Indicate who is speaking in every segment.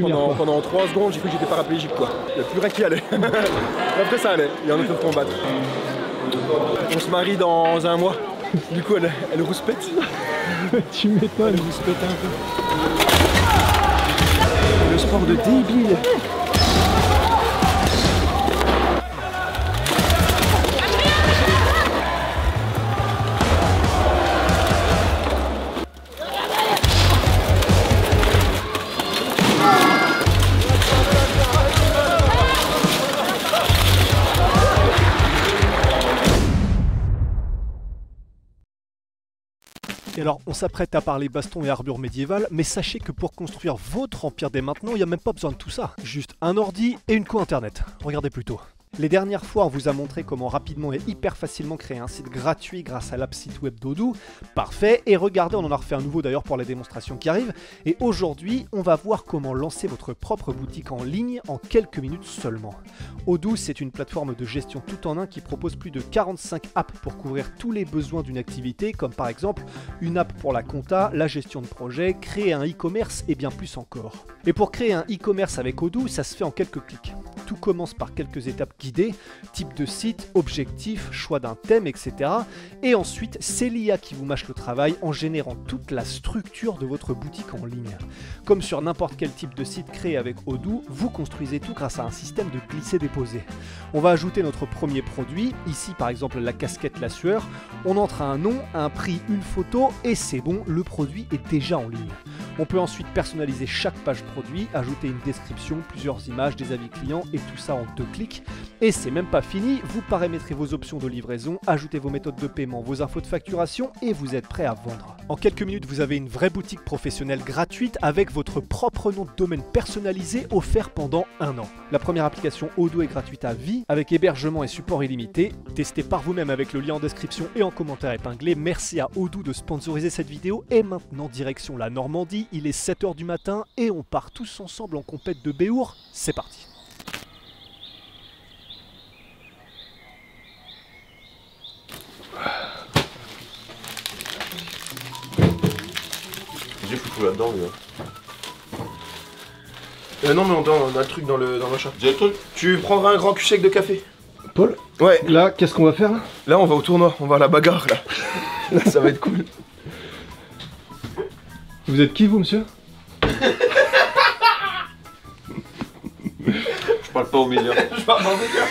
Speaker 1: Pendant 3 secondes, j'ai cru que j'étais paraplégique quoi. Il n'y a plus rien qui allait. Après ça allait, il y en a qui peuvent combattre. On se marie dans 1 mois. Du coup elle rouspète.
Speaker 2: Tu m'étonnes.
Speaker 1: Elle rouspète un peu. Le sport de débile.
Speaker 2: Et alors, on s'apprête à parler baston et armure médiévale, mais sachez que pour construire votre empire dès maintenant, il n'y a même pas besoin de tout ça. Juste un ordi et une co internet. Regardez plutôt. Les dernières fois, on vous a montré comment rapidement et hyper facilement créer un site gratuit grâce à l'app site web d'Odoo. Parfait, et regardez, on en a refait un nouveau d'ailleurs pour la démonstration qui arrive. Et aujourd'hui, on va voir comment lancer votre propre boutique en ligne en quelques minutes seulement. Odoo, c'est une plateforme de gestion tout en un qui propose plus de 45 apps pour couvrir tous les besoins d'une activité, comme par exemple une app pour la compta, la gestion de projet, créer un e-commerce et bien plus encore. Et pour créer un e-commerce avec Odoo, ça se fait en quelques clics. Tout commence par quelques étapes guidées, type de site, objectif, choix d'un thème, etc. Et ensuite, c'est l'IA qui vous mâche le travail en générant toute la structure de votre boutique en ligne. Comme sur n'importe quel type de site créé avec Odoo, vous construisez tout grâce à un système de glisser-déposer. On va ajouter notre premier produit, ici par exemple la casquette La Sueur. On entre un nom, un prix, une photo et c'est bon, le produit est déjà en ligne. On peut ensuite personnaliser chaque page produit, ajouter une description, plusieurs images, des avis clients et tout ça en 2 clics. Et c'est même pas fini, vous paramétrez vos options de livraison, ajoutez vos méthodes de paiement, vos infos de facturation et vous êtes prêt à vendre. En quelques minutes, vous avez une vraie boutique professionnelle gratuite avec votre propre nom de domaine personnalisé offert pendant 1 an. La première application Odoo est gratuite à vie avec hébergement et support illimité. Testez par vous-même avec le lien en description et en commentaire épinglé. Merci à Odoo de sponsoriser cette vidéo et maintenant direction la Normandie. Il est 7 h du matin et on part tous ensemble en compète de Béour. C'est parti.
Speaker 1: J'ai foutu là-dedans, lui. Non, mais on a le truc dans le machin. J'ai le truc. Tu prendras un grand cul sec de café.
Speaker 2: Paul?
Speaker 1: Ouais.
Speaker 2: Là, qu'est-ce qu'on va faire là?
Speaker 1: Là, on va au tournoi, on va à la bagarre là. Là, ça va être cool.
Speaker 2: Vous êtes qui, vous, monsieur?
Speaker 3: Je parle pas aux médias.
Speaker 1: Je parle pas aux médias.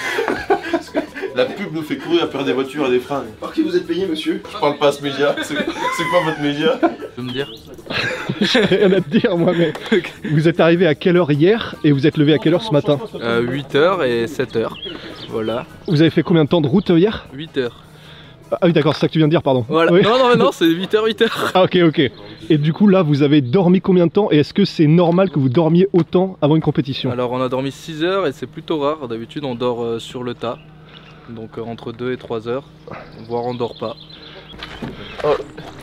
Speaker 3: La pub nous fait courir à perdre des voitures et des freins.
Speaker 1: Par qui vous êtes payé, monsieur?
Speaker 3: Je parle pas à ce média. C'est quoi votre média?
Speaker 4: Tu peux me dire?
Speaker 2: J'ai rien à te dire, moi, mais vous êtes arrivé à quelle heure hier et vous êtes levé à quelle heure ce matin?
Speaker 4: 8 h et 7 h. Voilà.
Speaker 2: Vous avez fait combien de temps de route hier?
Speaker 4: 8 h.
Speaker 2: Ah oui, d'accord, c'est ça que tu viens de dire, pardon.
Speaker 4: Voilà.
Speaker 2: Oui.
Speaker 4: Non, c'est 8 h, 8 h.
Speaker 2: Ah ok. Et du coup, là, vous avez dormi combien de temps et est-ce que c'est normal que vous dormiez autant avant une compétition?
Speaker 4: Alors, on a dormi 6 h et c'est plutôt rare. D'habitude, on dort sur le tas. Donc, entre 2 et 3 heures. Voire on dort pas.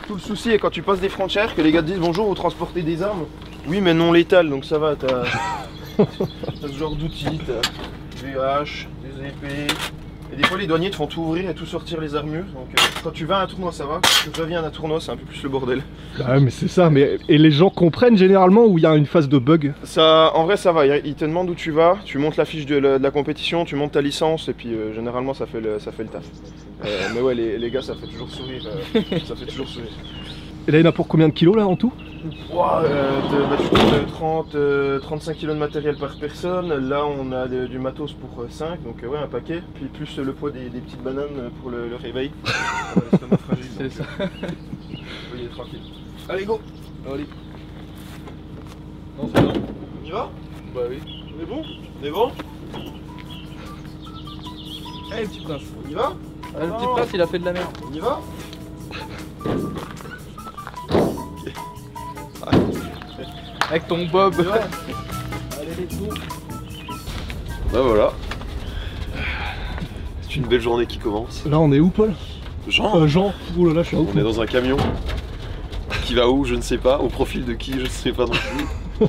Speaker 1: Tout le souci est quand tu passes des frontières que les gars te disent bonjour, vous transportez des armes. Oui, mais non létales, donc ça va, t'as ce genre d'outils, t'as des haches, des épées. Et des fois, les douaniers te font tout ouvrir et tout sortir les armures. Donc, quand tu vas à un tournoi, ça va. Quand tu reviens à un tournoi, c'est un peu plus le bordel.
Speaker 2: Ah mais c'est ça, mais et les gens comprennent généralement où il y a une phase de bug?
Speaker 1: Ça, en vrai, ça va. Ils te demandent où tu vas, tu montes la fiche de la compétition, tu montes ta licence et puis généralement ça fait le taf. Mais ouais, les gars, ça fait toujours sourire. Ça fait toujours sourire.
Speaker 2: Et là, il y en a pour combien de kilos là en tout?
Speaker 1: Wow, tu comptes 35 kg de matériel par personne. Là, on a du matos pour 5, donc ouais, un paquet. Puis plus le poids des petites bananes pour le réveil. L'estomac fragile.
Speaker 4: C'est ça.
Speaker 1: Il est tranquille. Allez, go. Allez.
Speaker 4: Non, c'est bon.
Speaker 1: On y va?
Speaker 4: Bah oui.
Speaker 1: On est bon? On est bon?
Speaker 4: Allez, petit prince.
Speaker 1: On y va?
Speaker 4: Le petit prince, il a fait de la merde.
Speaker 1: On y va?
Speaker 4: Avec ton bob.
Speaker 1: Allez, let's go.
Speaker 3: Bah voilà. C'est une belle journée qui commence.
Speaker 2: Là, on est où, Paul?
Speaker 3: Jean,
Speaker 2: Jean. Oh là là, je suis à où?
Speaker 3: on est dans un camion. Qui va où, je ne sais pas. Au profil de qui, je ne sais pas non plus.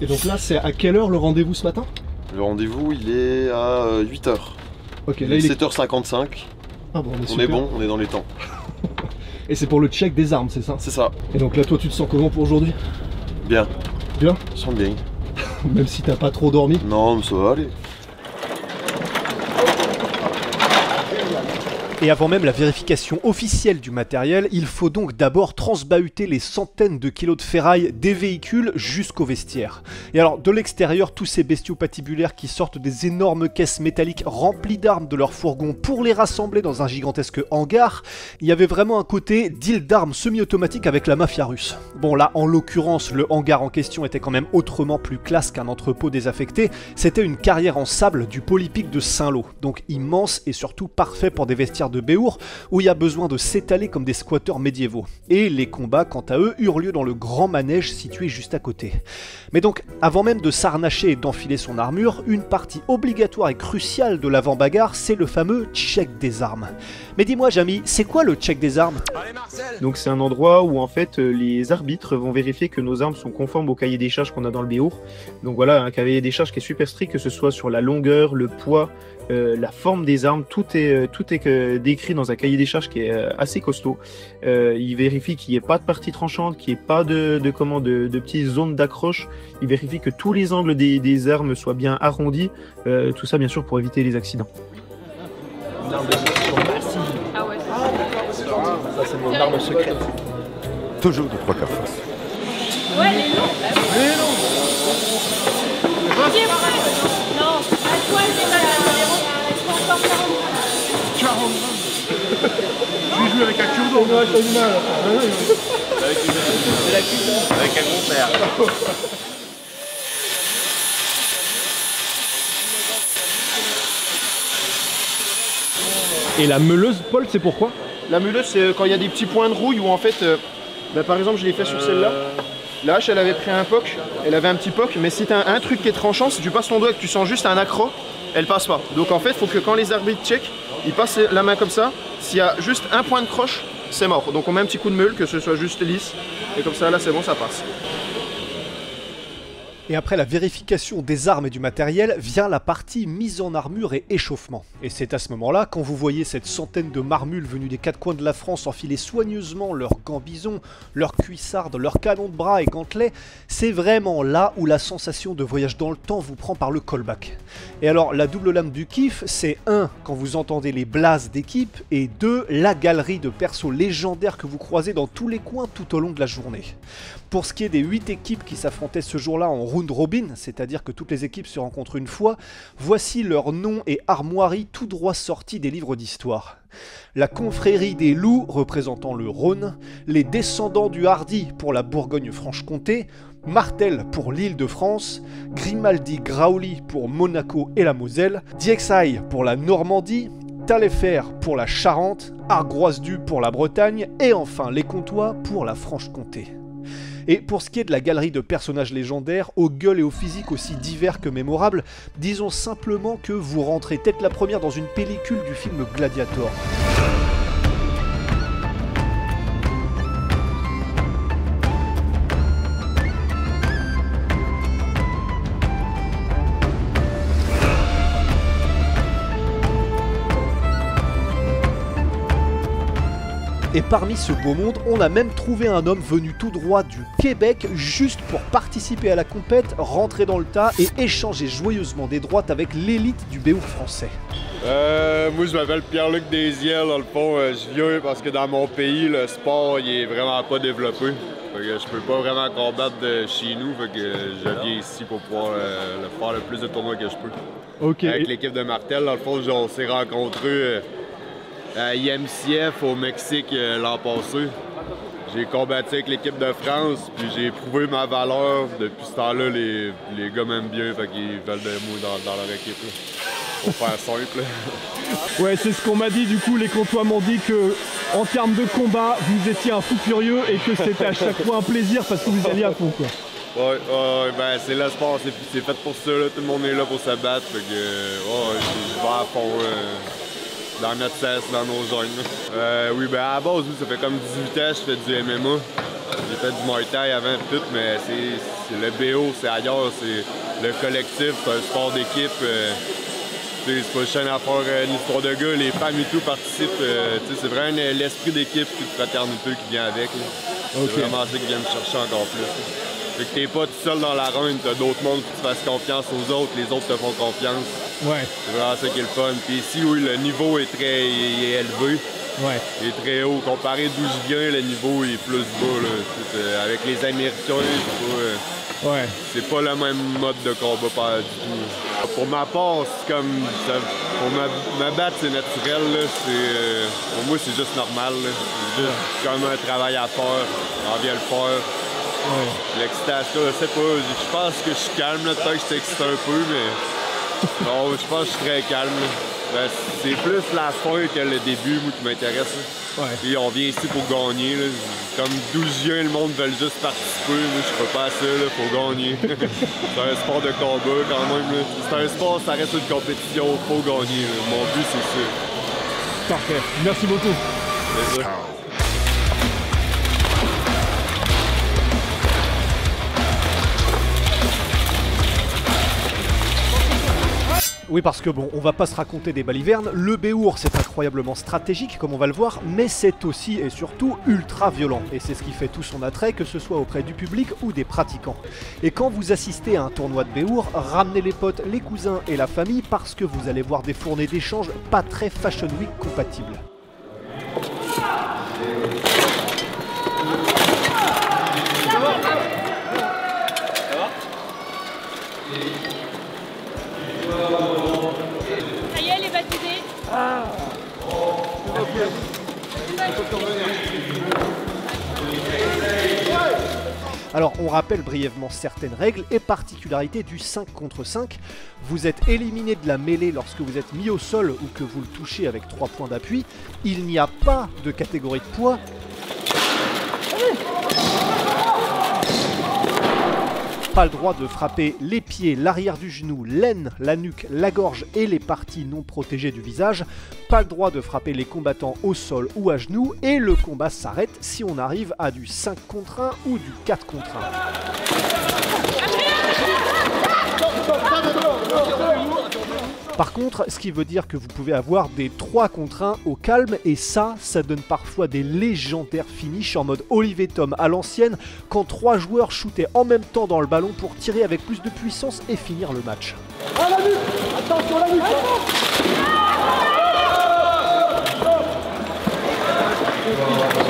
Speaker 2: Et donc là, c'est à quelle heure le rendez-vous ce matin?
Speaker 3: Le rendez-vous, il est à 8 h.
Speaker 2: Ok,
Speaker 3: Il
Speaker 2: là
Speaker 3: est
Speaker 2: il est...
Speaker 3: 7h55.
Speaker 2: Ah bon, on est
Speaker 3: On
Speaker 2: super.
Speaker 3: est bon, on est dans les temps.
Speaker 2: Et c'est pour le check des armes, c'est ça?
Speaker 3: C'est ça.
Speaker 2: Et donc là, toi, tu te sens comment pour aujourd'hui?
Speaker 3: Bien.
Speaker 2: Bien.
Speaker 3: Ils sont bien.
Speaker 2: Même si t'as pas trop dormi.
Speaker 3: Non, mais ça va aller.
Speaker 2: Et avant même la vérification officielle du matériel, il faut donc d'abord transbahuter les centaines de kilos de ferraille des véhicules jusqu'au vestiaire. Et alors de l'extérieur, tous ces bestiaux patibulaires qui sortent des énormes caisses métalliques remplies d'armes de leur fourgon pour les rassembler dans un gigantesque hangar, il y avait vraiment un côté deal d'armes semi-automatique avec la mafia russe. Bon là, en l'occurrence, le hangar en question était quand même autrement plus classe qu'un entrepôt désaffecté, c'était une carrière en sable du polypic de Saint-Lô, donc immense et surtout parfait pour des vestiaires de Béour, où il y a besoin de s'étaler comme des squatteurs médiévaux. Et les combats, quant à eux, eurent lieu dans le grand manège situé juste à côté. Mais donc, avant même de s'harnacher et d'enfiler son armure, une partie obligatoire et cruciale de l'avant-bagarre, c'est le fameux check des armes. Mais dis-moi, Jamy, c'est quoi le check des armes?
Speaker 1: Donc c'est un endroit où en fait les arbitres vont vérifier que nos armes sont conformes au cahier des charges qu'on a dans le Béour. Donc voilà, un cahier des charges qui est super strict, que ce soit sur la longueur, le poids, la forme des armes, tout est décrit dans un cahier des charges qui est assez costaud. Il vérifie qu'il n'y ait pas de partie tranchante, qu'il n'y ait pas de petites zones d'accroche. Il vérifie que tous les angles des armes soient bien arrondis. Tout ça bien sûr pour éviter les accidents.
Speaker 5: Ah ouais.
Speaker 1: Ça c'est mon arme secrète.
Speaker 3: Toujours de 3 quarts face.
Speaker 5: Ouais, les longs. Les longs. Non, à toi, j'ai mal à numéro. Est-ce qu'on encore 40
Speaker 6: 40 grammes. Je vais jouer avec un cure-dent. On a du mal.
Speaker 3: Avec un bon père.
Speaker 2: Et la meuleuse, Paul, c'est pourquoi?
Speaker 1: La meuleuse, c'est quand il y a des petits points de rouille où en fait, par exemple je l'ai fait sur celle-là. La hache elle avait pris un poc, elle avait un petit poc, mais si tu as un truc qui est tranchant, si tu passes ton doigt et que tu sens juste un accroc, elle passe pas. Donc en fait, il faut que quand les arbitres check, ils passent la main comme ça. S'il y a juste un point de croche, c'est mort. Donc on met un petit coup de meule, que ce soit juste lisse, et comme ça là c'est bon, ça passe.
Speaker 2: Et après la vérification des armes et du matériel, vient la partie mise en armure et échauffement. Et c'est à ce moment-là, quand vous voyez cette centaine de marmules venus des quatre coins de la France enfiler soigneusement leurs gants bisons, leurs cuissardes, leurs canons de bras et gantelets, c'est vraiment là où la sensation de voyage dans le temps vous prend par le callback. Et alors, la double lame du kiff, c'est 1, quand vous entendez les blases d'équipe, et 2, la galerie de persos légendaires que vous croisez dans tous les coins tout au long de la journée. Pour ce qui est des 8 équipes qui s'affrontaient ce jour-là en round robin, c'est-à-dire que toutes les équipes se rencontrent une fois, voici leurs noms et armoiries tout droit sortis des livres d'histoire. La confrérie des loups représentant le Rhône, les descendants du Hardy pour la Bourgogne-Franche-Comté, Martel pour l'Île-de-France, Grimaldi-Grauli pour Monaco et la Moselle, Diexailles pour la Normandie, Taillefer pour la Charente, Argroise-du pour la Bretagne et enfin les Comtois pour la Franche-Comté. Et pour ce qui est de la galerie de personnages légendaires, aux gueules et aux physiques aussi divers que mémorables, disons simplement que vous rentrez tête la première dans une pellicule du film Gladiator. Et parmi ce beau monde, on a même trouvé un homme venu tout droit du Québec juste pour participer à la compète, rentrer dans le tas et échanger joyeusement des droites avec l'élite du Béour français.
Speaker 7: Moi je m'appelle Pierre-Luc Desiel, dans le fond je viens parce que dans mon pays le sport il est vraiment pas développé. Fait que je peux pas vraiment combattre de chez nous, fait que je viens ici pour pouvoir faire le plus de tournois que je peux.
Speaker 2: Okay.
Speaker 7: Avec l'équipe de Martel, dans le fond on s'est rencontrés à IMCF au Mexique l'an passé. J'ai combattu avec l'équipe de France, puis j'ai prouvé ma valeur. Depuis ce temps-là, les gars m'aiment bien, fait qu'ils veulent de moi dans leur équipe. Là. Pour faire simple.
Speaker 6: Ouais, c'est ce qu'on m'a dit, du coup, les Comtois m'ont dit que, en termes de combat, vous étiez un fou furieux et que c'était à chaque fois un plaisir parce que vous alliez à fond, quoi.
Speaker 7: Ouais, ben c'est le sport, c'est fait pour ça, là. Tout le monde est là pour se battre, fait que, je vais à fond. Dans notre cesse, dans nos zones. Oui, ben à la base, ça fait comme 18 ans que je fais du MMA. J'ai fait du Muay Thai avant tout, mais c'est le BO, c'est ailleurs, c'est le collectif, c'est un sport d'équipe. C'est pas juste une affaire, une histoire de gars, les femmes et tout participent. C'est vraiment l'esprit d'équipe et de fraternité qui vient avec. C'est vraiment ça qui vient me chercher encore plus. Fait que t'es pas tout seul dans la run, t'as d'autres mondes qui te fassent confiance aux autres, les autres te font confiance.
Speaker 6: Ouais.
Speaker 7: C'est vraiment ça qui est le fun. Puis ici, oui, le niveau est très élevé.
Speaker 6: Ouais.
Speaker 7: Il est très haut. Comparé d'où je viens, le niveau est plus bas. Là. Avec les Américains, c'est pas le même mode de combat pas du tout. Pour ma part, c'est comme. Pour me battre, c'est naturel. Là. Pour moi, c'est juste normal. C'est juste comme un travail à faire. On vient le faire. Ouais. L'excitation, je sais pas. Je pense que je suis calme. Peut-être que je t'excite un peu, mais. Non, je pense que je suis très calme. Ben, c'est plus la fin que le début, moi, qui m'intéresse. Ouais. Et on vient ici pour gagner. Là. Comme d'où je viens, le monde veut juste participer. Moi, je peux pas à ça, il faut gagner. C'est un sport de combat quand même. Là. C'est un sport, ça reste une compétition, faut gagner. Là. Mon but, c'est ça.
Speaker 6: Parfait. Merci beaucoup.
Speaker 7: C'est ça.
Speaker 2: Oui, parce que bon, on va pas se raconter des balivernes, le Béour c'est incroyablement stratégique comme on va le voir, mais c'est aussi et surtout ultra violent, et c'est ce qui fait tout son attrait, que ce soit auprès du public ou des pratiquants. Et quand vous assistez à un tournoi de Béour, ramenez les potes, les cousins et la famille, parce que vous allez voir des fournées d'échanges pas très Fashion Week compatibles.
Speaker 5: Ça y est, elle est baptisée.
Speaker 2: Alors on rappelle brièvement certaines règles et particularités du 5 contre 5. Vous êtes éliminé de la mêlée lorsque vous êtes mis au sol ou que vous le touchez avec 3 points d'appui. Il n'y a pas de catégorie de poids. Pas le droit de frapper les pieds, l'arrière du genou, l'aine, la nuque, la gorge et les parties non protégées du visage. Pas le droit de frapper les combattants au sol ou à genoux. Et le combat s'arrête si on arrive à du 5 contre 1 ou du 4 contre 1. Par contre, ce qui veut dire que vous pouvez avoir des 3 contre 1 au calme, et ça donne parfois des légendaires finishes en mode Olivier Tom à l'ancienne, quand 3 joueurs shootaient en même temps dans le ballon pour tirer avec plus de puissance et finir le match.
Speaker 8: Ah, la nuque! Attention, la nuque!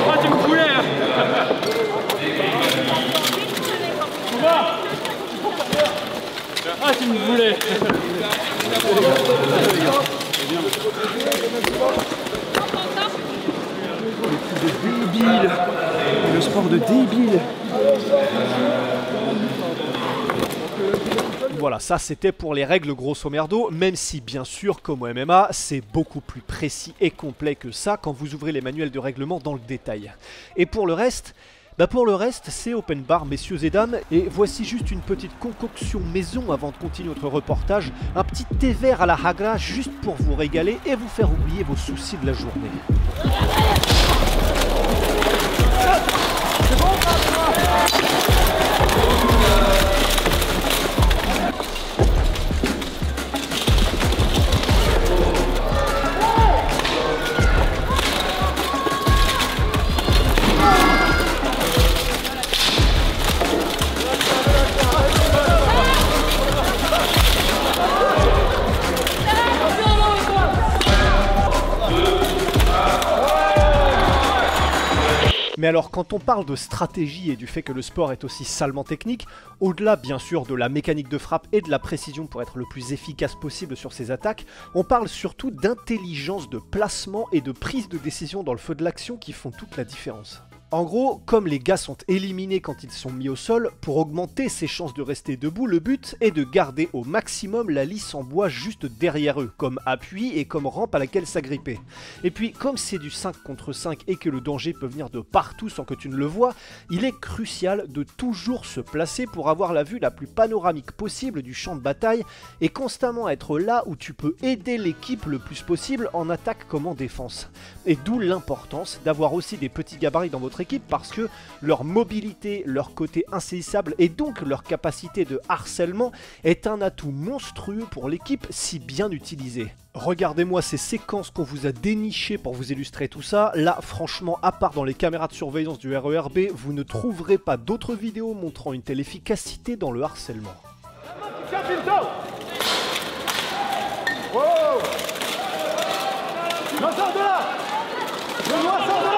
Speaker 6: Ah, tu me voulais! Ah, tu me voulais!
Speaker 1: Débile. Le sport de débile.
Speaker 2: Voilà, ça c'était pour les règles grosso merdo, même si bien sûr, comme au MMA, c'est beaucoup plus précis et complet que ça quand vous ouvrez les manuels de règlement dans le détail. Et pour le reste, c'est open bar, messieurs et dames, et voici juste une petite concoction maison avant de continuer notre reportage, un petit thé vert à la hagra juste pour vous régaler et vous faire oublier vos soucis de la journée. Mais alors quand on parle de stratégie et du fait que le sport est aussi salement technique, au-delà bien sûr de la mécanique de frappe et de la précision pour être le plus efficace possible sur ses attaques, on parle surtout d'intelligence de placement et de prise de décision dans le feu de l'action qui font toute la différence. En gros, comme les gars sont éliminés quand ils sont mis au sol, pour augmenter ses chances de rester debout, le but est de garder au maximum la lisse en bois juste derrière eux, comme appui et comme rampe à laquelle s'agripper. Et puis, comme c'est du 5 contre 5 et que le danger peut venir de partout sans que tu ne le vois, il est crucial de toujours se placer pour avoir la vue la plus panoramique possible du champ de bataille et constamment être là où tu peux aider l'équipe le plus possible en attaque comme en défense. Et d'où l'importance d'avoir aussi des petits gabarits dans votre votre équipe parce que leur mobilité, leur côté insaisissable et donc leur capacité de harcèlement est un atout monstrueux pour l'équipe si bien utilisé. Regardez-moi ces séquences qu'on vous a dénichées pour vous illustrer tout ça. Là, franchement, à part dans les caméras de surveillance du RERB, vous ne trouverez pas d'autres vidéos montrant une telle efficacité dans le harcèlement.
Speaker 8: Wow. Non, sors de là. Le noir sort de là.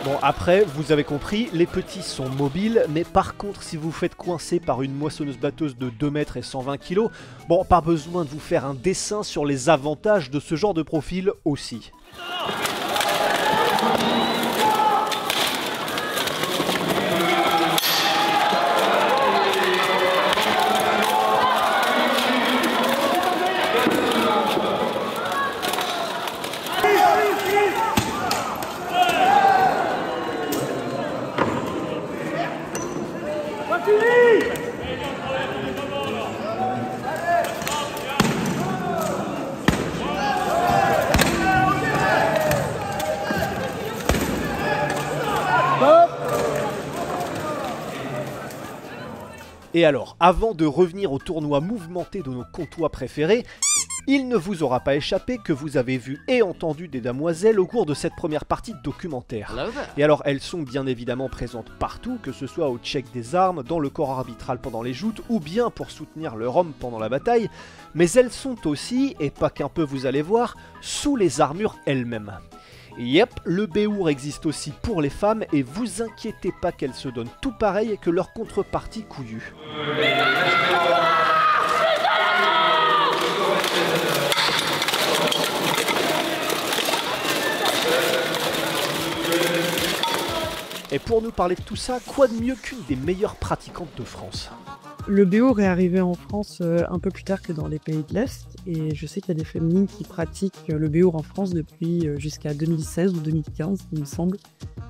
Speaker 2: Bon, après, vous avez compris, les petits sont mobiles, mais par contre, si vous faites coincer par une moissonneuse-batteuse de 2 mètres et 120 kg, bon, pas besoin de vous faire un dessin sur les avantages de ce genre de profil aussi. Et alors, avant de revenir au tournoi mouvementé de nos comtois préférés, il ne vous aura pas échappé que vous avez vu et entendu des damoiselles au cours de cette première partie de documentaire. Et alors, elles sont bien évidemment présentes partout, que ce soit au check des armes, dans le corps arbitral pendant les joutes, ou bien pour soutenir leur homme pendant la bataille, mais elles sont aussi, et pas qu'un peu vous allez voir, sous les armures elles-mêmes. Yep, le béour existe aussi pour les femmes et vous inquiétez pas qu'elles se donnent tout pareil que leur contrepartie couillue. Et pour nous parler de tout ça, quoi de mieux qu'une des meilleures pratiquantes de France?
Speaker 9: Le béour est arrivé en France un peu plus tard que dans les pays de l'Est, et je sais qu'il y a des féminines qui pratiquent le béour en France depuis jusqu'à 2016 ou 2015, il me semble.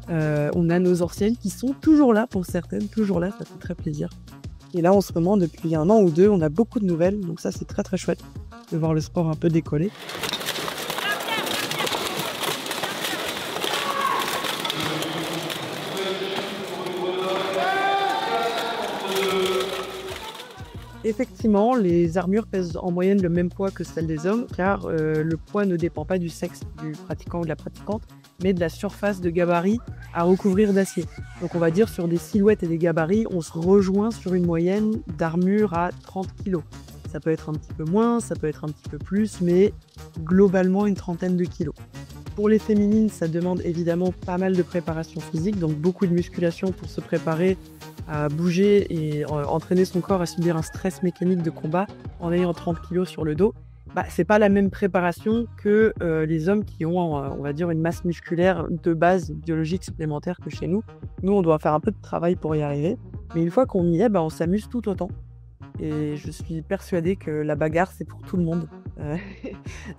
Speaker 9: On a nos anciennes qui sont toujours là, pour certaines, toujours là, ça fait très plaisir. Et là, en ce moment, depuis 1 an ou 2, on a beaucoup de nouvelles, donc ça c'est très très chouette de voir le sport un peu décoller. Effectivement, les armures pèsent en moyenne le même poids que celles des hommes, car le poids ne dépend pas du sexe du pratiquant ou de la pratiquante, mais de la surface de gabarit à recouvrir d'acier. Donc on va dire sur des silhouettes et des gabarits, on se rejoint sur une moyenne d'armure à 30 kg. Ça peut être un petit peu moins, ça peut être un petit peu plus, mais globalement une trentaine de kilos. Pour les féminines, ça demande évidemment pas mal de préparation physique, donc beaucoup de musculation pour se préparer à bouger et entraîner son corps à subir un stress mécanique de combat en ayant 30 kg sur le dos. C'est pas la même préparation que les hommes qui ont, on va dire, une masse musculaire de base biologique supplémentaire que chez nous. Nous, on doit faire un peu de travail pour y arriver, mais une fois qu'on y est, on s'amuse tout autant. Et je suis persuadée que la bagarre, c'est pour tout le monde.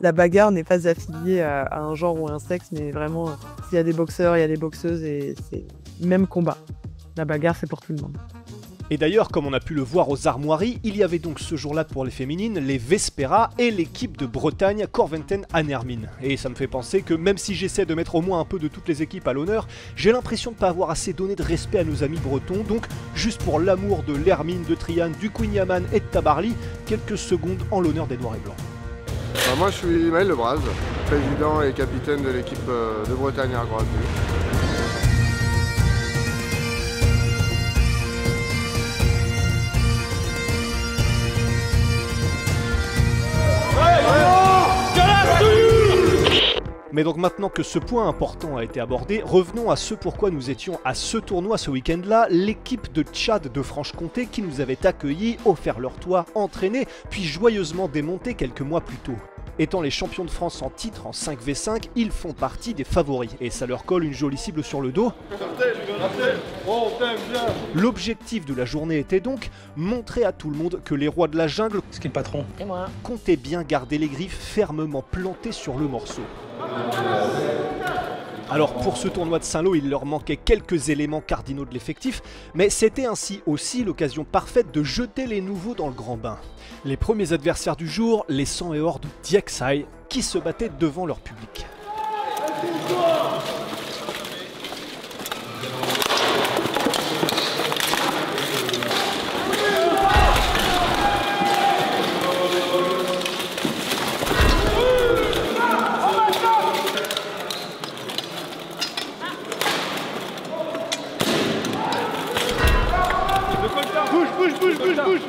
Speaker 9: La bagarre n'est pas affiliée à un genre ou un sexe, mais vraiment, s'il y a des boxeurs, il y a des boxeuses et c'est même combat. La bagarre, c'est pour tout le monde.
Speaker 2: Et d'ailleurs, comme on a pu le voir aux armoiries, il y avait donc ce jour-là pour les féminines, les Vespera et l'équipe de Bretagne Corventen Anermine. Et ça me fait penser que même si j'essaie de mettre au moins un peu de toutes les équipes à l'honneur, j'ai l'impression de ne pas avoir assez donné de respect à nos amis bretons, donc juste pour l'amour de l'Hermine, de Triane, du Queen Yaman et de Tabarly, quelques secondes en l'honneur des Noirs et Blancs.
Speaker 7: Moi je suis Maël Lebras, président et capitaine de l'équipe de Bretagne à Croix.
Speaker 2: Mais donc maintenant que ce point important a été abordé, revenons à ce pourquoi nous étions à ce tournoi ce week-end-là, l'équipe de Tchad de Franche-Comté qui nous avait accueillis, offert leur toit, entraîné, puis joyeusement démonté quelques mois plus tôt. Étant les champions de France en titre en 5v5, ils font partie des favoris et ça leur colle une jolie cible sur le dos. L'objectif de la journée était donc montrer à tout le monde que les rois de la jungle,
Speaker 10: ce qui est le patron,
Speaker 5: Et moi.
Speaker 2: comptaient bien garder les griffes fermement plantées sur le morceau. Alors pour ce tournoi de Saint-Lô, il leur manquait quelques éléments cardinaux de l'effectif, mais c'était ainsi aussi l'occasion parfaite de jeter les nouveaux dans le grand bain. Les premiers adversaires du jour, les 100 et or de Diaksai, qui se battaient devant leur public.
Speaker 8: Bouge.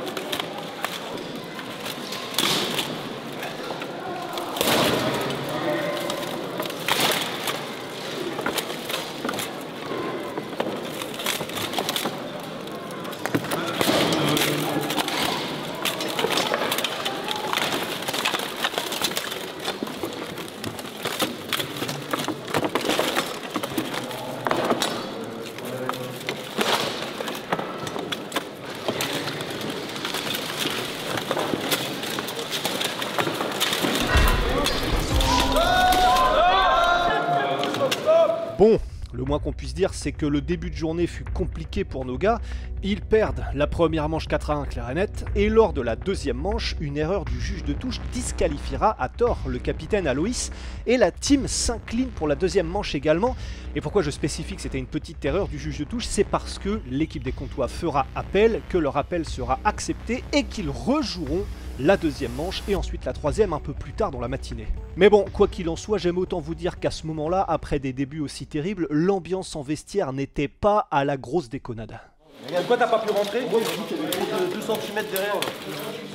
Speaker 2: Bon, le moins qu'on puisse dire, c'est que le début de journée fut compliqué pour nos gars. Ils perdent la première manche 4-1 clarinette, et lors de la deuxième manche, une erreur du juge de touche disqualifiera à tort le capitaine Aloïs, et la team s'incline pour la deuxième manche également. Et pourquoi je spécifie que c'était une petite erreur du juge de touche, c'est parce que l'équipe des Comtois fera appel, que leur appel sera accepté, et qu'ils rejoueront la deuxième manche et ensuite la troisième un peu plus tard dans la matinée. Mais bon, quoi qu'il en soit, j'aime autant vous dire qu'à ce moment-là, après des débuts aussi terribles, l'ambiance en vestiaire n'était pas à la grosse déconnade.
Speaker 1: Regarde, pourquoi t'as pas pu rentrer? Moi, je dis qu'il y avait trop de 2 cm derrière.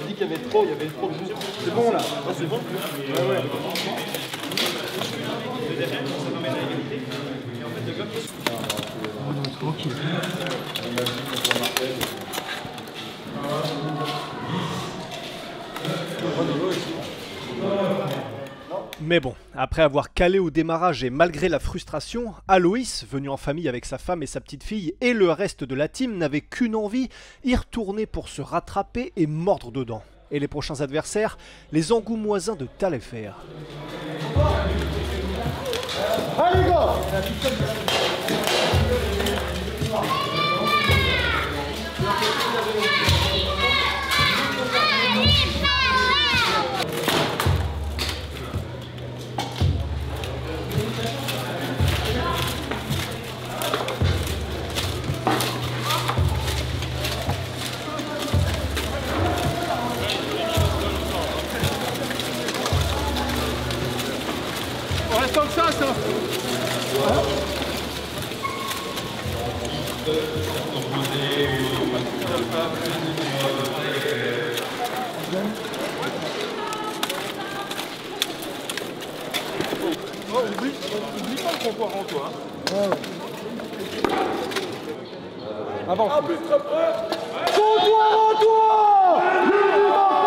Speaker 1: Je dis qu'il y avait trop de mesures. C'est bon là? Ah, c'est bon? Ouais. Tranquille.
Speaker 2: Mais bon, après avoir calé au démarrage et malgré la frustration, Aloïs, venu en famille avec sa femme et sa petite fille, et le reste de la team n'avait qu'une envie, y retourner pour se rattraper et mordre dedans. Et les prochains adversaires, les Angoumoisins de Taillefer.
Speaker 8: Allez, gars!
Speaker 6: On reste comme ça.
Speaker 1: Oh, oublie pas le comptoir en toi.
Speaker 6: Avance.
Speaker 8: Comptoir en toi! Allez, on avance!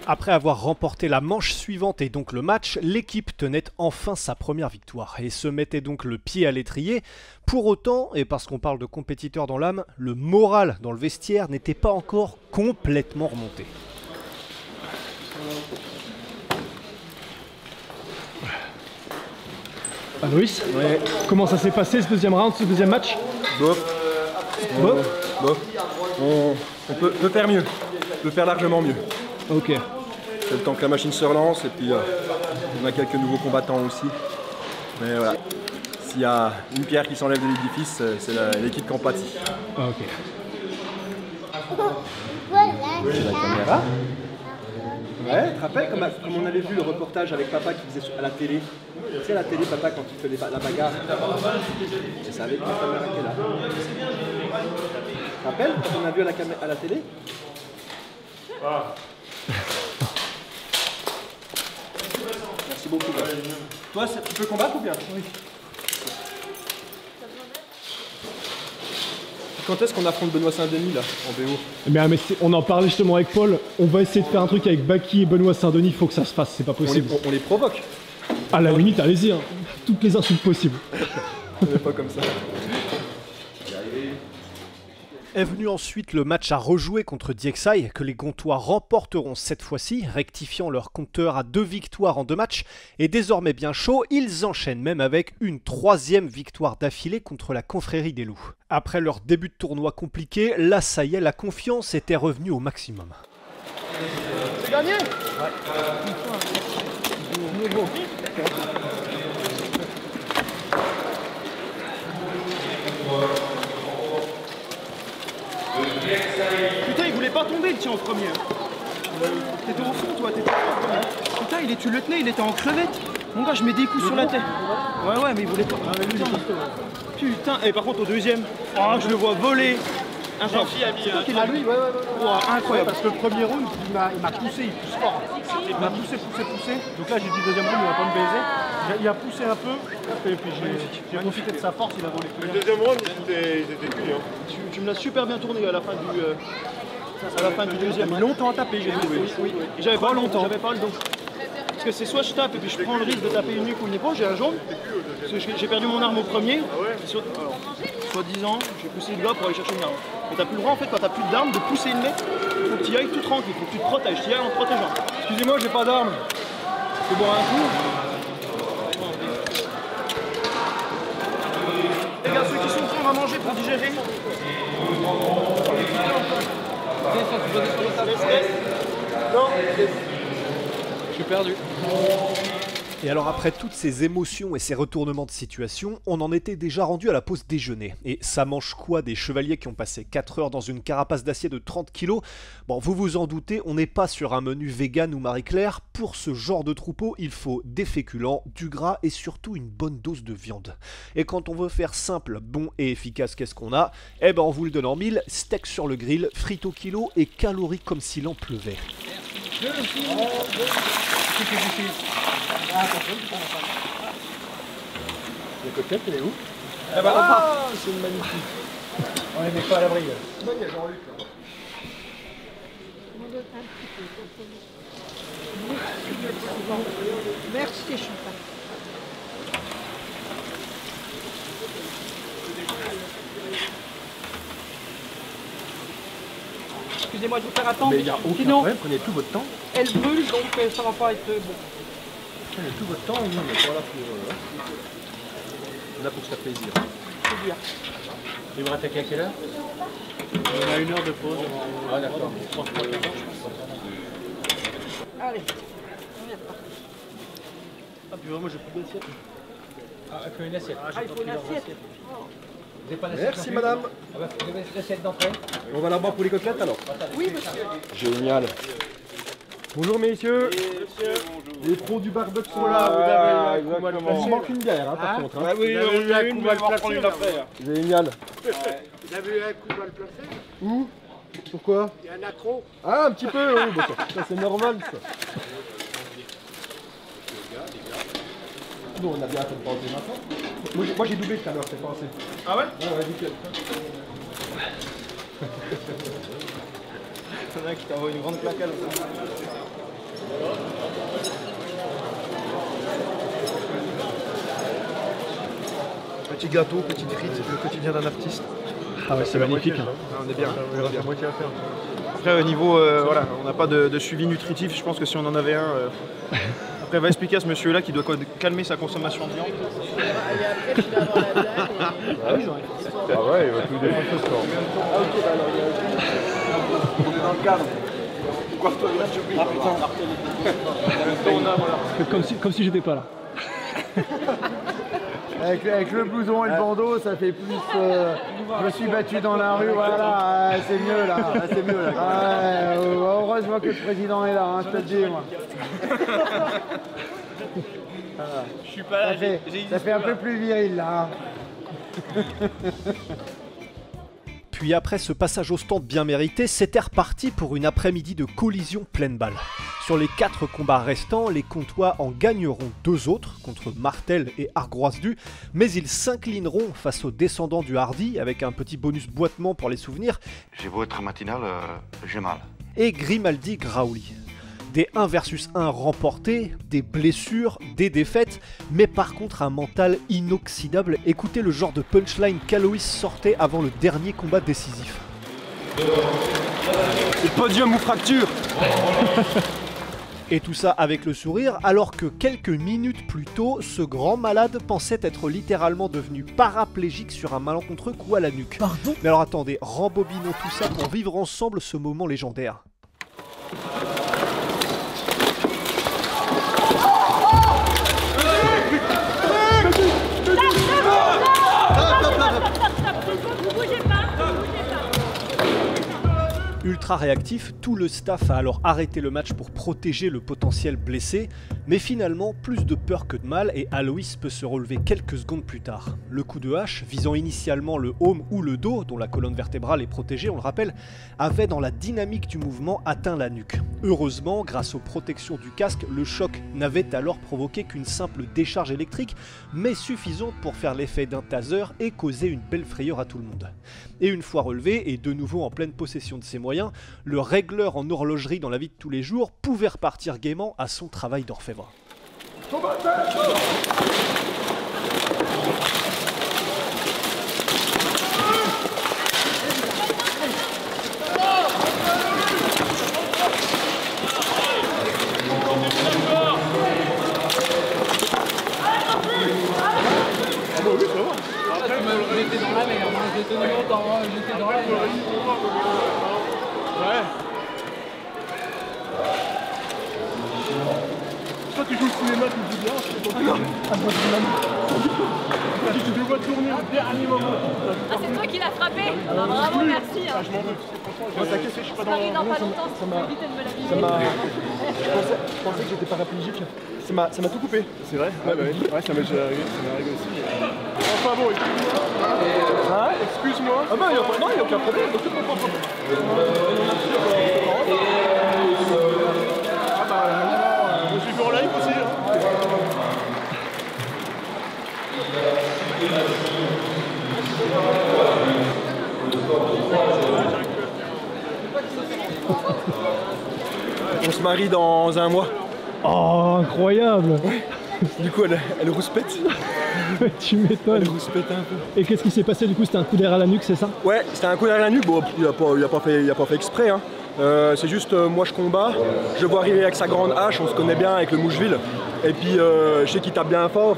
Speaker 2: Après avoir remporté la manche suivante et donc le match, l'équipe tenait enfin sa première victoire et se mettait donc le pied à l'étrier. Pour autant, et parce qu'on parle de compétiteurs dans l'âme, le moral dans le vestiaire n'était pas encore complètement remonté.
Speaker 6: Loïs, comment ça s'est passé ce deuxième round, ce deuxième match?
Speaker 10: On peut faire mieux, on peut faire largement mieux.
Speaker 6: Ok.
Speaker 10: C'est le temps que la machine se relance et puis on a quelques nouveaux combattants aussi. Mais voilà, s'il y a une pierre qui s'enlève de l'édifice, c'est l'équipe qui en pâtit.
Speaker 6: Ah, ok.
Speaker 10: C'est la caméra.
Speaker 11: Ouais, tu te rappelles comme on avait vu le reportage avec papa qui faisait à la télé. Tu sais, à la télé, papa, quand il fait la bagarre, c'est avec la caméra qui est là. Tu te rappelles quand on a vu à la télé? Merci beaucoup. Toi, tu peux combattre ou bien? Oui. Quand est-ce qu'on affronte Benoît Saint-Denis là, en BO?
Speaker 6: Mais on en parlait justement avec Paul, on va essayer de faire un truc avec Baki et Benoît Saint-Denis, il faut que ça se fasse, c'est pas possible.
Speaker 11: On les provoque.
Speaker 6: À la limite, allez-y, hein. Toutes les insultes possibles.
Speaker 11: On n'est pas comme ça.
Speaker 2: Est venu ensuite le match à rejouer contre DXI, que les Gontois remporteront cette fois-ci, rectifiant leur compteur à 2 victoires en 2 matchs. Et désormais bien chaud, ils enchaînent même avec une 3e victoire d'affilée contre la confrérie des loups. Après leur début de tournoi compliqué, là ça y est, la confiance était revenue au maximum.
Speaker 8: C'est gagné?
Speaker 1: Putain, il voulait pas tomber le tien en premier. T'étais au fond, toi, t'étais au fond. Putain, tu le tenais, il était en crevette. Mon gars, je mets des coups sur la tête. Ouais, mais il voulait pas. Putain, et par contre, au deuxième, je le vois voler. Incroyable. C'est toi qui l'as lui? Ouais. Incroyable.
Speaker 8: Parce que le premier round, il m'a poussé, il pousse fort. Il m'a poussé. Donc là, j'ai dit deuxième round, il va pas me baiser. Il a poussé un peu, et puis j'ai profité de sa force, il a volé.
Speaker 7: Le deuxième round, ils étaient cuits.
Speaker 1: Tu me l'as super bien tourné à la fin du deuxième.
Speaker 11: Il a longtemps tapé, j'ai trouvé.
Speaker 1: Oui. J'avais pas longtemps. J'avais pas le dos. Parce que c'est soit je tape et puis je prends le risque de taper une nuque ou une épaule, j'ai un jaune. Parce que j'ai perdu mon arme au premier. Soi-disant, j'ai poussé le gars pour aller chercher une arme. Mais t'as plus le droit en fait quand t'as plus d'armes de pousser une mec. Faut que tu y ailles tout tranquille, faut que tu te protèges, tu y ailles en te protégeant.
Speaker 11: Excusez-moi, j'ai pas d'arme.
Speaker 1: C'est boire un coup. Les gars, ceux qui sont prêts à manger pour digérer. Non.
Speaker 4: Je suis perdu.
Speaker 2: Et alors après toutes ces émotions et ces retournements de situation, on en était déjà rendu à la pause déjeuner. Et ça mange quoi des chevaliers qui ont passé 4 heures dans une carapace d'acier de 30 kg? Bon, vous vous en doutez, on n'est pas sur un menu vegan ou Marie-Claire. Pour ce genre de troupeau, il faut des féculents, du gras et surtout une bonne dose de viande. Et quand on veut faire simple, bon et efficace, qu'est-ce qu'on a? Eh ben on vous le donne en mille, steak sur le grill, frites au kilo et calories comme s'il en pleuvait.
Speaker 11: Le cocktail, il est où?
Speaker 1: C'est magnifique.
Speaker 11: On les met pas à l'abri.
Speaker 5: Merci, je suis pas.
Speaker 9: Excusez-moi de vous faire attendre.
Speaker 11: Mais il n'y a aucun problème, prenez tout votre temps.
Speaker 9: Elle brûle, donc ça va pas être bon.
Speaker 11: Prenez tout votre temps, nous on est pas là pour... on est là pour se faire plaisir.
Speaker 9: C'est bien.
Speaker 11: Et vous attaquez à quelle heure?
Speaker 4: On a 1 heure de pause.
Speaker 11: Ah d'accord.
Speaker 9: Allez.
Speaker 11: Ah puis moi j'ai plus d'assiette. Ah, que une assiette.
Speaker 9: Ah, il faut une assiette.
Speaker 11: Merci madame. Vous avez l'assiette d'entrée. On va là-bas pour les côtelettes alors?
Speaker 9: Oui, monsieur.
Speaker 11: Génial. Bonjour messieurs. Les pros du barbecue sont là.
Speaker 8: Voilà,
Speaker 11: Vous avez il manque une bière hein, par contre.
Speaker 8: Ah oui, on a une, mais on va prendre une après.
Speaker 11: Génial.
Speaker 8: Vous avez eu un coup mal placé?
Speaker 11: Où? Pourquoi?
Speaker 8: Il y a un accro.
Speaker 11: Ah, un petit peu, oui, bah, ça c'est normal ça. Nous on a bien fait de penser maintenant. Moi j'ai doublé tout à l'heure, c'est pensé.
Speaker 1: Ah ouais?
Speaker 11: Ouais, nickel.
Speaker 1: C'est vrai que je t'envoie une grande claque à l'autre. Petit gâteau, petite frite, le quotidien d'un artiste.
Speaker 6: Ah ouais, c'est magnifique.
Speaker 1: Ah, on est bien. La moitié à faire. Après, au niveau, voilà, on n'a pas de suivi nutritif. Je pense que si on en avait un. Après, va expliquer à ce monsieur-là qu'il doit calmer sa consommation de viande.
Speaker 7: Ah ouais, il va tout défoncer ce soir.
Speaker 11: Ah ok, bah alors on est dans le cadre.
Speaker 6: Comme si j'étais pas là.
Speaker 12: Avec le blouson et le bandeau, ça fait plus. Je me suis battu dans la rue, voilà, c'est mieux là.
Speaker 11: C'est mieux là.
Speaker 12: Heureusement que le président est là, hein, je te le dis moi.
Speaker 1: Je suis pas là,
Speaker 12: ça fait un peu plus viril là.
Speaker 2: Puis après ce passage au stand bien mérité, c'était reparti pour une après-midi de collision pleine balle. Sur les 4 combats restants, les Comtois en gagneront 2 autres, contre Martel et Argroise-du, mais ils s'inclineront face aux descendants du Hardy, avec un petit bonus boitement pour les souvenirs.
Speaker 13: J'ai beau être matinal, j'ai mal.
Speaker 2: Et Grimaldi Graouli. Des 1 versus 1 remportés, des blessures, des défaites, mais par contre un mental inoxydable. Écoutez le genre de punchline qu'Aloïs sortait avant le dernier combat décisif.
Speaker 11: C'est podium ou fracture.
Speaker 2: Et tout ça avec le sourire, alors que quelques minutes plus tôt, ce grand malade pensait être littéralement devenu paraplégique sur un malencontreux coup à la nuque.
Speaker 9: Pardon ?
Speaker 2: Mais alors attendez, rembobinons tout ça pour vivre ensemble ce moment légendaire. Ultra réactif, tout le staff a alors arrêté le match pour protéger le potentiel blessé, mais finalement plus de peur que de mal et Aloïs peut se relever quelques secondes plus tard. Le coup de hache, visant initialement le haume ou le dos, dont la colonne vertébrale est protégée, on le rappelle, avait dans la dynamique du mouvement atteint la nuque. Heureusement, grâce aux protections du casque, le choc n'avait alors provoqué qu'une simple décharge électrique, mais suffisante pour faire l'effet d'un taser et causer une belle frayeur à tout le monde. Et une fois relevé et de nouveau en pleine possession de ses moyens, le régleur en horlogerie dans la vie de tous les jours pouvait repartir gaiement à son travail d'orfèvre.
Speaker 4: J'étais dans la merde, j'ai tenu longtemps, j'étais dans la merde.
Speaker 8: Ouais. Toi tu joues le cinéma, tu dis bien, je tu te vois tourner au dernier moment.
Speaker 5: Ah, c'est toi qui l'as frappé? Ah, bravo, merci.
Speaker 8: Ah, je m'en veux. Franchement, t'inquiète, je suis pas dans
Speaker 5: Paris dans pas longtemps, si tu peux éviter de me l'abîmer.
Speaker 11: Je pensais que j'étais paraplégique. Ça m'a tout coupé.
Speaker 8: C'est vrai? Ouais, bah oui. Ouais, ça m'est déjà arrivé, aussi. Enfin bon, excuse-moi.
Speaker 11: Ah bah il y a aucun problème.
Speaker 8: Ah bah, je suis vu en live aussi.
Speaker 11: On se marie dans un mois.
Speaker 6: Oh, incroyable.
Speaker 11: Ouais. Du coup, elle rouspète.
Speaker 6: Tu m'étonnes.
Speaker 11: Elle rouspète un peu.
Speaker 6: Et qu'est-ce qui s'est passé du coup? C'était un coup d'air à la nuque, c'est ça?
Speaker 11: Ouais, c'était un coup d'air à la nuque. Bon, il a pas fait exprès. Hein. C'est juste, moi je combats. Je le vois arriver avec sa grande hache. On se connaît bien avec le Moucheville. Et puis, je sais qu'il tape bien fort.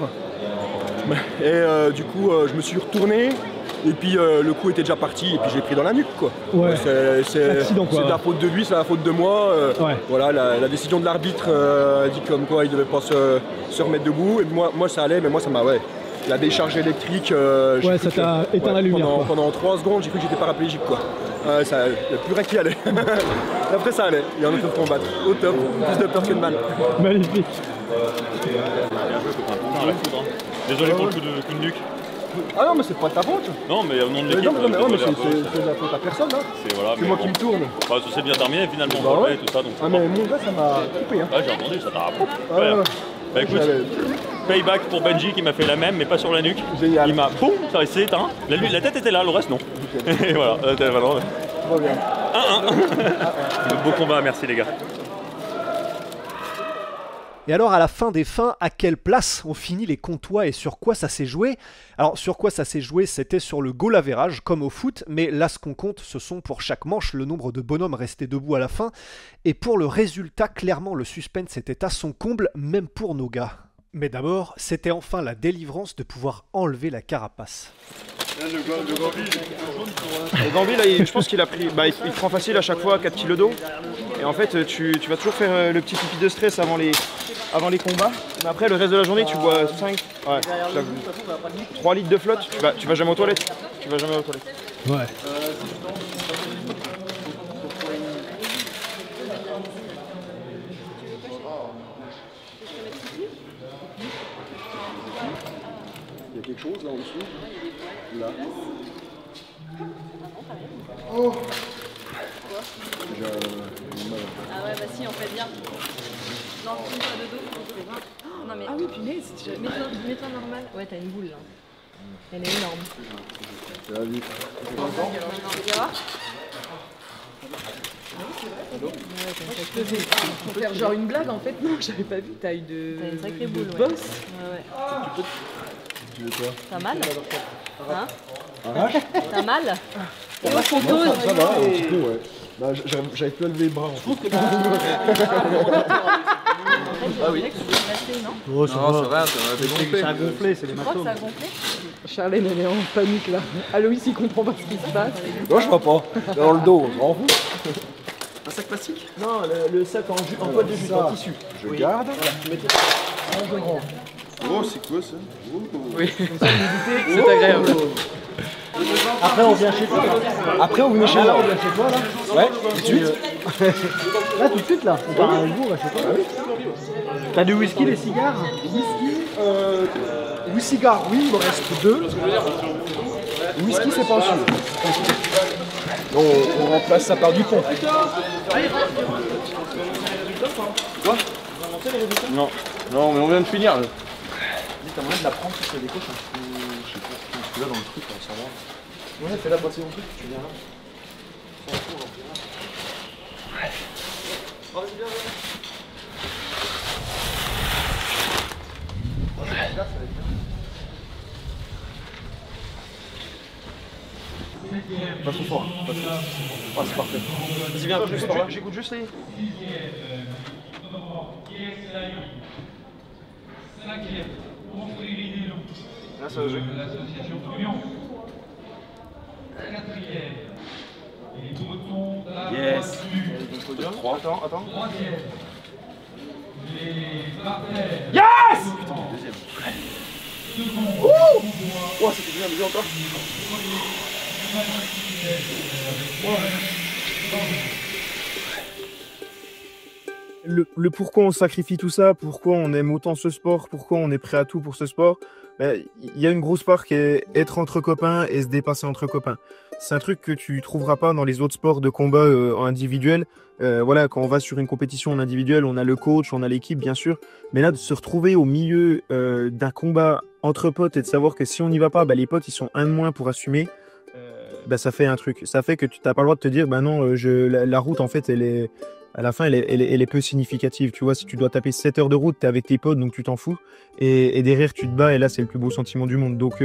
Speaker 11: Et du coup, je me suis retourné. Et puis le coup était déjà parti et puis j'ai pris dans la nuque quoi.
Speaker 6: Ouais.
Speaker 11: C'est de la faute de lui, c'est la faute de moi.
Speaker 6: Ouais.
Speaker 11: Voilà, la décision de l'arbitre a dit comme quoi il devait pas se remettre debout. Et moi ça allait, mais moi ça m'a la décharge électrique.
Speaker 6: Ouais, ça t'a éteint la lumière.
Speaker 11: Pendant 3 secondes, j'ai cru que j'étais paraplégique quoi. Il n'y a plus rien qui allait. Après ça allait, il y en a pour combattre. Au top, plus de peur que de mal.
Speaker 6: Magnifique.
Speaker 7: Désolé pour le coup de nuque.
Speaker 11: Ah non, mais c'est pas de ta faute.
Speaker 14: Non, mais au nom de l'équipe,
Speaker 11: non, mais c'est de la faute à personne. Hein. C'est moi qui me tourne.
Speaker 14: Bah, ça s'est bien terminé finalement,
Speaker 11: Bah ouais.
Speaker 14: et tout ça. Donc,
Speaker 11: ah, mais mon gars, ça m'a coupé. Hein.
Speaker 14: Ouais, j'ai entendu, ça t'a rappelé.
Speaker 11: Ouais.
Speaker 14: Bah écoute, payback pour Benji qui m'a fait la même, mais pas sur la nuque.
Speaker 11: Génial.
Speaker 14: Il m'a boum, ça s'est éteint. La tête était là, le reste non. Et voilà,
Speaker 11: Trop bien.
Speaker 14: 1-1. Beau combat, merci les gars.
Speaker 2: Et alors à la fin des fins, à quelle place on finit les comptoirs et sur quoi ça s'est joué? Alors sur quoi ça s'est joué, c'était sur le goal average comme au foot, mais là ce qu'on compte ce sont pour chaque manche le nombre de bonhommes restés debout à la fin, et pour le résultat clairement le suspense était à son comble même pour nos gars. Mais d'abord, c'était enfin la délivrance de pouvoir enlever la carapace.
Speaker 1: Le Gambi, là, je pense qu'il a pris. Bah, il prend facile à chaque fois 4 kilos d'eau. Et en fait, tu vas toujours faire le petit pipi de stress avant les combats. Mais après, le reste de la journée, tu bois 3 litres de flotte. Tu vas jamais aux toilettes.
Speaker 2: Ouais.
Speaker 11: Il y a quelque chose là en dessous. Là.
Speaker 5: Oh. Ah ouais, bah si, on fait bien. Non, pas de dos. Non, mais... Ah oui, punaise, mets-toi normal. Ouais, t'as une boule là. Elle est énorme.
Speaker 11: Ça va vite.
Speaker 9: Pour faire genre une blague, en fait, non, j'avais pas vu, t'as eu une
Speaker 5: sacrée boule,
Speaker 9: bosse.
Speaker 5: Ouais.
Speaker 11: Tu veux quoi?
Speaker 5: T'as mal? Hein?
Speaker 11: Arrache?
Speaker 5: T'as mal?
Speaker 11: Ça va, un petit peu, ouais. Bah, j'avais plus à lever les bras. En fait.
Speaker 5: Ah oui.
Speaker 4: Oh, ça va, ça
Speaker 8: a gonflé, c'est les
Speaker 5: matos. Ça a gonflé?
Speaker 9: Charlène, elle est en panique là. Aloïs, il comprend pas ce qui se passe.
Speaker 11: Non, je vois pas. Dans le dos, je m'en fous.
Speaker 1: Un sac plastique? Non, le sac en poil de jus, en tissu.
Speaker 11: Je garde.
Speaker 1: Voilà, tu mettais en grand.
Speaker 3: Oh, c'est quoi ça?
Speaker 4: Oui, c'est agréable.
Speaker 8: Après, on vient chez toi.
Speaker 11: Après, on vient chez
Speaker 8: toi.
Speaker 11: moi.
Speaker 8: On vient chez toi, là.
Speaker 11: Ouais, tout de suite.
Speaker 8: Là, tout de suite, là. On part à un jour, là, chez toi. T'as du whisky, des cigares?
Speaker 11: Oui, cigares, oui, il me reste 2. Whisky, c'est pas sûr. On remplace ça par du pont.
Speaker 1: Quoi?
Speaker 3: Non, mais on vient de finir.
Speaker 1: T'as moyen de la prendre si c'est des cochons?
Speaker 3: Je sais pas, parce que là dans le truc, on s'en va.
Speaker 1: Ouais, fais-la passer mon truc, tu viens là. Pas trop fort, pas trop. Oh, c'est parfait. Vas-y, viens, j'écoute juste les... Là, ça va jouer.
Speaker 3: Yes.
Speaker 1: 3. Attends.
Speaker 11: Yes!
Speaker 1: Putain, deuxième. Oh, c'était bien, déjà encore.
Speaker 15: Le pourquoi on sacrifie tout ça, pourquoi on aime autant ce sport, pourquoi on est prêt à tout pour ce sport, il y a une grosse part qui est être entre copains et se dépasser entre copains. C'est un truc que tu trouveras pas dans les autres sports de combat en individuel. Voilà, quand on va sur une compétition en individuel, on a le coach, on a l'équipe bien sûr, mais là de se retrouver au milieu d'un combat entre potes et de savoir que si on n'y va pas, les potes ils sont un de moins pour assumer. Ça fait un truc. Ça fait que tu n'as pas le droit de te dire, non, la route en fait elle est... À la fin, elle est peu significative. Tu vois, si tu dois taper 7 heures de route, t'es avec tes potes, donc tu t'en fous. Et derrière, tu te bats, et là, c'est le plus beau sentiment du monde. Donc,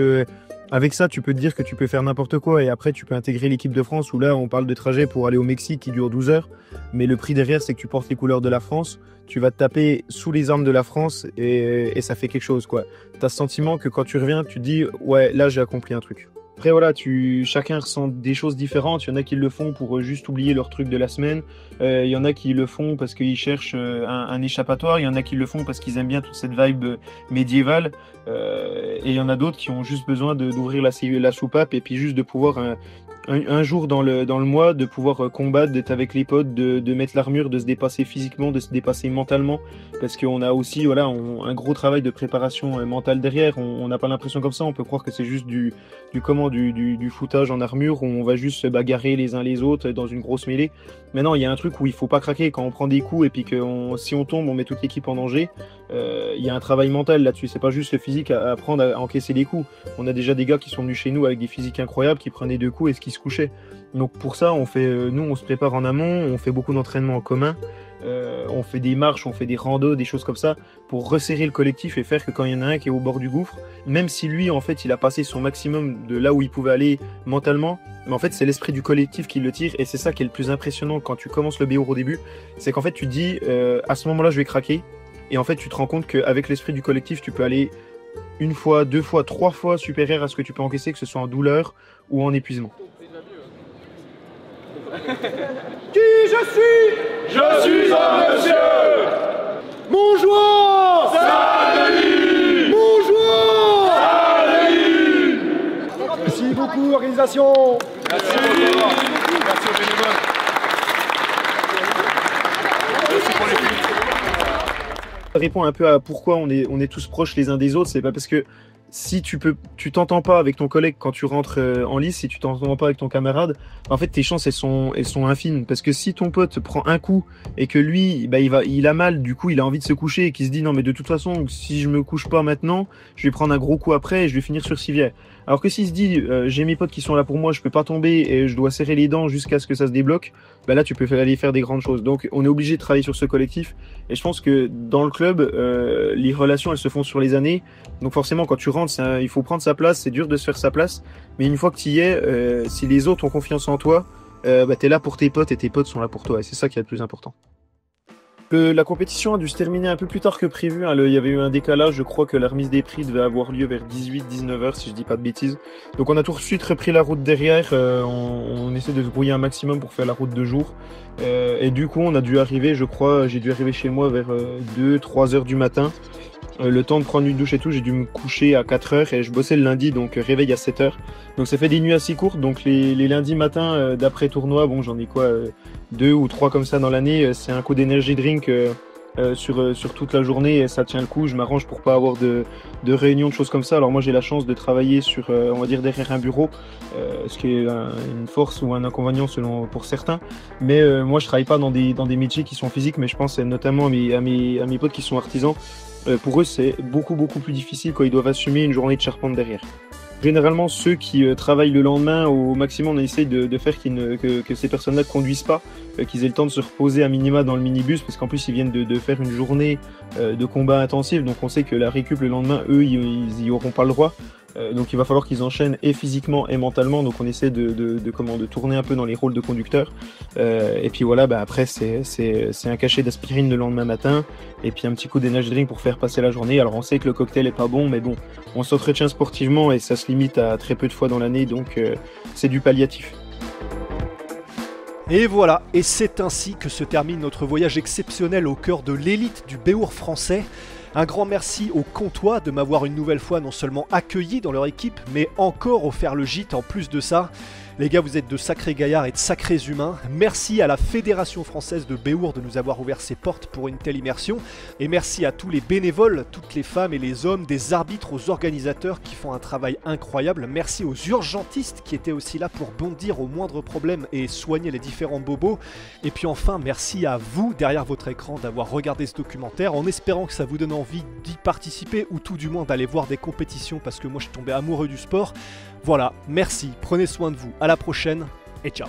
Speaker 15: avec ça, tu peux te dire que tu peux faire n'importe quoi. Et après, tu peux intégrer l'équipe de France, où là, on parle de trajet pour aller au Mexique qui dure 12 heures. Mais le prix derrière, c'est que tu portes les couleurs de la France. Tu vas te taper sous les armes de la France, et ça fait quelque chose, quoi. T'as ce sentiment que quand tu reviens, tu te dis, ouais, là, j'ai accompli un truc. Après, voilà, chacun ressent des choses différentes. Il y en a qui le font pour juste oublier leur truc de la semaine. Il y en a qui le font parce qu'ils cherchent un échappatoire. Il y en a qui le font parce qu'ils aiment bien toute cette vibe médiévale. Et il y en a d'autres qui ont juste besoin d'ouvrir la soupape et puis juste de pouvoir un jour dans le mois, de pouvoir combattre, d'être avec les potes, de mettre l'armure, de se dépasser physiquement, de se dépasser mentalement, parce qu'on a aussi voilà, un gros travail de préparation mentale derrière. On n'a pas l'impression comme ça, on peut croire que c'est juste du foutage en armure, où on va juste se bagarrer les uns les autres dans une grosse mêlée. Mais non, il y a un truc où il faut pas craquer quand on prend des coups et puis que si on tombe, on met toute l'équipe en danger. Il y a un travail mental là-dessus, c'est pas juste le physique à apprendre à encaisser les coups. On a déjà des gars qui sont venus chez nous avec des physiques incroyables, qui prenaient 2 coups et qui se couchaient. Donc pour ça, nous on se prépare en amont, on fait beaucoup d'entraînements en commun, on fait des marches, on fait des randos, des choses comme ça, pour resserrer le collectif et faire que quand il y en a un qui est au bord du gouffre, même si lui en fait il a passé son maximum de là où il pouvait aller mentalement, mais en fait c'est l'esprit du collectif qui le tire, et c'est ça qui est le plus impressionnant quand tu commences le Béour au début, c'est qu'en fait tu te dis à ce moment-là je vais craquer, et en fait tu te rends compte qu'avec l'esprit du collectif tu peux aller 1 fois, 2 fois, 3 fois supérieur à ce que tu peux encaisser, que ce soit en douleur ou en épuisement.
Speaker 8: Qui je suis? Je suis un monsieur. Mon joueur Saint-Denis. Mon joueur Saint-Denis. Merci beaucoup, organisation.
Speaker 1: Merci aux bénévoles.
Speaker 15: Ça répond un peu à pourquoi on est tous proches les uns des autres, c'est pas parce que si tu t'entends pas avec ton collègue quand tu rentres en lice, si tu t'entends pas avec ton camarade, en fait tes chances elles sont infimes, parce que si ton pote prend un coup et que lui il a mal, du coup il a envie de se coucher et qu'il se dit non mais de toute façon si je me couche pas maintenant, je vais prendre un gros coup après et je vais finir sur civière. Alors que s'il se dit j'ai mes potes qui sont là pour moi, je peux pas tomber et je dois serrer les dents jusqu'à ce que ça se débloque, bah là tu peux aller faire des grandes choses. Donc on est obligé de travailler sur ce collectif, et je pense que dans le club les relations elles se font sur les années, donc forcément quand tu rentres il faut prendre sa place, c'est dur de se faire sa place, mais une fois que tu y es, si les autres ont confiance en toi, t'es là pour tes potes et tes potes sont là pour toi, et c'est ça qui est le plus important. La compétition a dû se terminer un peu plus tard que prévu, hein. Il y avait eu un décalage, je crois que la remise des prix devait avoir lieu vers 18-19h si je dis pas de bêtises. Donc on a tout de suite repris la route derrière, on essaie de se brouiller un maximum pour faire la route de jour. Et du coup on a dû arriver, je crois, j'ai dû arriver chez moi vers 2-3 heures du matin. Le temps de prendre une douche et tout, j'ai dû me coucher à 4h et je bossais le lundi, donc réveil à 7h. Donc ça fait des nuits assez courtes, donc les lundis matins d'après tournoi, bon j'en ai 2 ou 3 comme ça dans l'année, c'est un coup d'énergie drink sur toute la journée et ça tient le coup. Je m'arrange pour pas avoir de réunions, de choses comme ça. Alors moi j'ai la chance de travailler sur, on va dire derrière un bureau, ce qui est une force ou un inconvénient pour certains. Mais moi je travaille pas dans des métiers qui sont physiques, mais je pense notamment à mes potes qui sont artisans. Pour eux, c'est beaucoup plus difficile quand ils doivent assumer une journée de charpente derrière. Généralement, ceux qui travaillent le lendemain, au maximum, on essaye de faire que ces personnes-là ne conduisent pas, qu'ils aient le temps de se reposer à minima dans le minibus, parce qu'en plus, ils viennent de faire une journée de combat intensif, donc on sait que la récup le lendemain, eux, ils y auront pas le droit. Donc il va falloir qu'ils enchaînent et physiquement et mentalement, donc on essaie de tourner un peu dans les rôles de conducteur, et puis voilà, après c'est un cachet d'aspirine le lendemain matin et puis un petit coup d'énergie drink pour faire passer la journée. Alors on sait que le cocktail est pas bon, mais bon, on s'entretient sportivement et ça se limite à très peu de fois dans l'année, donc c'est du palliatif.
Speaker 2: Et voilà, et c'est ainsi que se termine notre voyage exceptionnel au cœur de l'élite du Béour français. Un grand merci aux Comtois de m'avoir une nouvelle fois non seulement accueilli dans leur équipe, mais encore offert le gîte en plus de ça. Les gars, vous êtes de sacrés gaillards et de sacrés humains. Merci à la Fédération Française de Béour de nous avoir ouvert ses portes pour une telle immersion. Et merci à tous les bénévoles, toutes les femmes et les hommes, des arbitres aux organisateurs qui font un travail incroyable. Merci aux urgentistes qui étaient aussi là pour bondir aux moindres problèmes et soigner les différents bobos. Et puis enfin, merci à vous, derrière votre écran, d'avoir regardé ce documentaire, en espérant que ça vous donne envie d'y participer ou tout du moins d'aller voir des compétitions, parce que moi je suis tombé amoureux du sport. Voilà, merci, prenez soin de vous, à la prochaine et ciao.